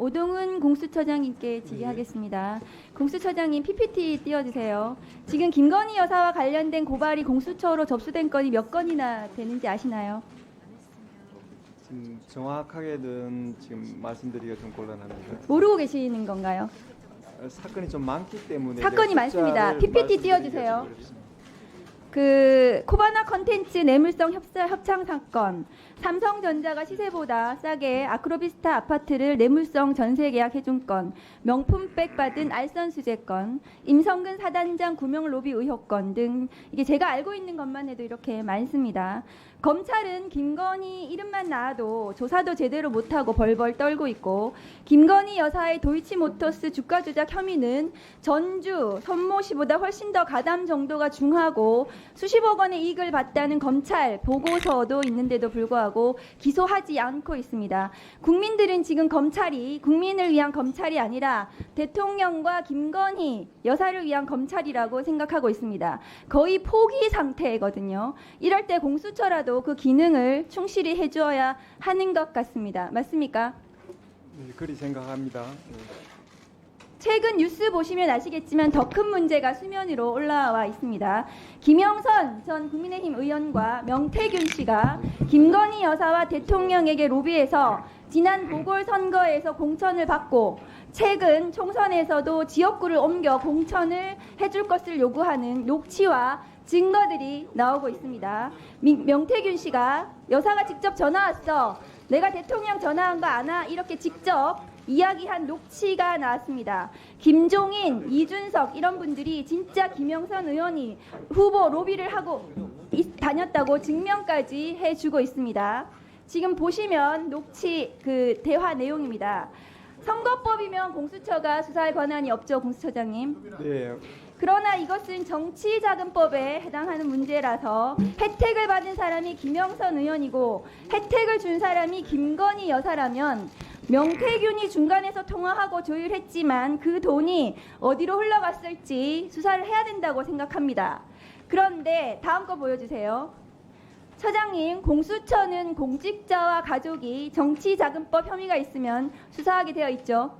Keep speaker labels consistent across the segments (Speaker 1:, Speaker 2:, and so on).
Speaker 1: 오동훈 공수처장님께 질의하겠습니다. 공수처장님 PPT 띄워주세요. 지금 김건희 여사와 관련된 고발이 공수처로 접수된 건이 몇 건이나 되는지 아시나요?
Speaker 2: 지금 정확하게는 지금 말씀드리기가 좀 곤란합니다.
Speaker 1: 모르고 계시는 건가요?
Speaker 2: 사건이 좀 많기 때문에
Speaker 1: 사건이 많습니다. PPT 띄워주세요. 그 코바나 컨텐츠 뇌물성 협상 사건, 삼성전자가 시세보다 싸게 아크로비스타 아파트를 뇌물성 전세 계약해준 건, 명품백 받은 알선 수재 건, 임성근 사단장 구명 로비 의혹 건 등 이게 제가 알고 있는 것만 해도 이렇게 많습니다. 검찰은 김건희 이름만 나와도 조사도 제대로 못하고 벌벌 떨고 있고, 김건희 여사의 도이치모터스 주가 조작 혐의는 전주 손모씨보다 훨씬 더 가담 정도가 중하고 수십억 원의 이익을 봤다는 검찰 보고서도 있는데도 불구하고 기소하지 않고 있습니다. 국민들은 지금 검찰이 국민을 위한 검찰이 아니라 대통령과 김건희 여사를 위한 검찰이라고 생각하고 있습니다. 거의 포기 상태거든요. 이럴 때 공수처라도 그 기능을 충실히 해주어야 하는 것 같습니다. 맞습니까?
Speaker 2: 네, 그리 생각합니다.
Speaker 1: 최근 뉴스 보시면 아시겠지만 더 큰 문제가 수면 위로 올라와 있습니다. 김영선 전 국민의힘 의원과 명태균 씨가 김건희 여사와 대통령에게 로비해서 지난 보궐선거에서 공천을 받고 최근 총선에서도 지역구를 옮겨 공천을 해줄 것을 요구하는 녹취와 증거들이 나오고 있습니다. 명태균 씨가 여사가 직접 전화 왔어. 내가 대통령 전화한 거 아나? 이렇게 직접 이야기한 녹취가 나왔습니다. 김종인, 이준석 이런 분들이 진짜 김영선 의원이 후보 로비를 하고 다녔다고 증명까지 해주고 있습니다. 지금 보시면 녹취 그 대화 내용입니다. 선거법이면 공수처가 수사할 권한이 없죠, 공수처장님.
Speaker 2: 네.
Speaker 1: 그러나 이것은 정치자금법에 해당하는 문제라서 혜택을 받은 사람이 김영선 의원이고 혜택을 준 사람이 김건희 여사라면 명태균이 중간에서 통화하고 조율했지만 그 돈이 어디로 흘러갔을지 수사를 해야 된다고 생각합니다. 그런데 다음 거 보여주세요. 처장님, 공수처는 공직자와 가족이 정치자금법 혐의가 있으면 수사하게 되어 있죠.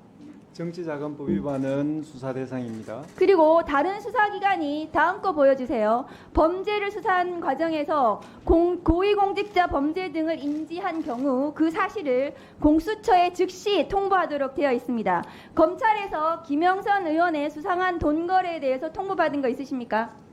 Speaker 2: 정치자금법 위반은 수사 대상입니다.
Speaker 1: 그리고 다른 수사기관이 다음 거 보여주세요. 범죄를 수사한 과정에서 고위공직자 범죄 등을 인지한 경우 그 사실을 공수처에 즉시 통보하도록 되어 있습니다. 검찰에서 김영선 의원의 수상한 돈 거래에 대해서 통보받은 거 있으십니까?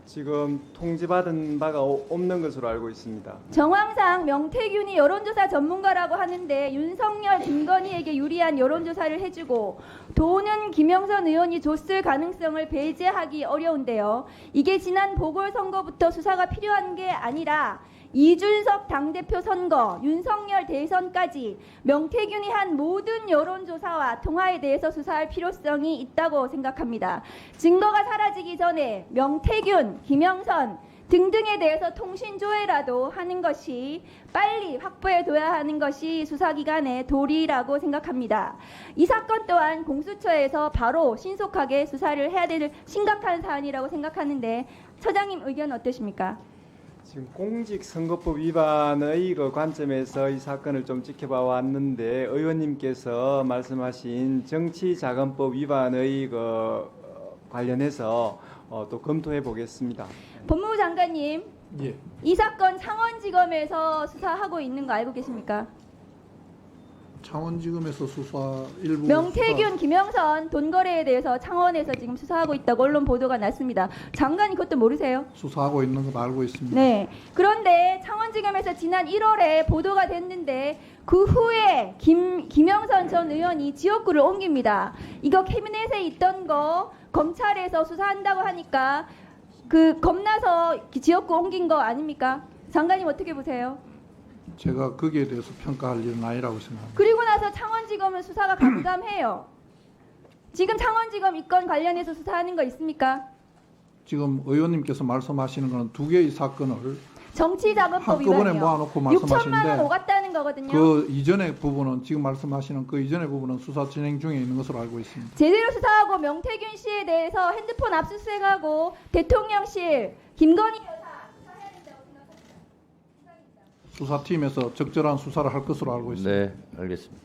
Speaker 2: 지금 통지받은 바가 없는 것으로 알고 있습니다.
Speaker 1: 정황상 명태균이 여론조사 전문가라고 하는데 윤석열, 김건희에게 유리한 여론조사를 해주고 돈은 김영선 의원이 줬을 가능성을 배제하기 어려운데요. 이게 지난 보궐선거부터 수사가 필요한 게 아니라 이준석 당대표 선거, 윤석열 대선까지 명태균이 한 모든 여론조사와 통화에 대해서 수사할 필요성이 있다고 생각합니다. 증거가 사라지기 전에 명태균, 김영선 등등에 대해서 통신조회라도 하는 것이 빨리 확보해둬야 하는 것이 수사기관의 도리라고 생각합니다. 이 사건 또한 공수처에서 바로 신속하게 수사를 해야 될 심각한 사안이라고 생각하는데 처장님 의견 어떠십니까?
Speaker 2: 지금 공직선거법 위반의 그 관점에서 이 사건을 좀 지켜봐 왔는데 의원님께서 말씀하신 정치자금법 위반의 그 관련해서 또 검토해 보겠습니다.
Speaker 1: 법무부 장관님,
Speaker 3: 예.
Speaker 1: 이 사건 창원지검에서 수사하고 있는 거 알고 계십니까?
Speaker 3: 창원지검에서 수사 일부
Speaker 1: 명태균, 김영선 돈 거래에 대해서 창원에서 지금 수사하고 있다고 언론 보도가 났습니다. 장관이 그것도 모르세요?
Speaker 3: 수사하고 있는 걸 알고 있습니다.
Speaker 1: 네. 그런데 창원지검에서 지난 1월에 보도가 됐는데 그 후에 김영선 전 의원이 지역구를 옮깁니다. 이거 캐비넷에 있던 거 검찰에서 수사한다고 하니까 그 겁나서 지역구 옮긴 거 아닙니까? 장관님 어떻게 보세요?
Speaker 3: 제가 거기에 대해서 평가할 일은 아니라고 생각합니다.
Speaker 1: 그리고 나서 창원지검은 수사가 감감해요. 지금 창원지검 이 건 관련해서 수사하는 거 있습니까?
Speaker 3: 지금 의원님께서 말씀하시는 것은 두 개의 사건을
Speaker 1: 정치자금법
Speaker 3: 한꺼번에
Speaker 1: 위반이요.
Speaker 3: 모아놓고
Speaker 1: 6천만 원
Speaker 3: 말씀하시는데
Speaker 1: 오갔다는 거거든요.
Speaker 3: 그 이전의 부분은 지금 말씀하시는 그 이전의 부분은 수사 진행 중에 있는 것으로 알고 있습니다.
Speaker 1: 제대로 수사하고 명태균 씨에 대해서 핸드폰 압수수색하고 대통령실 김건희 여사 수사해야 된다고 생각합니다.
Speaker 3: 수사팀에서 적절한 수사를 할 것으로 알고 있습니다.
Speaker 4: 네, 알겠습니다.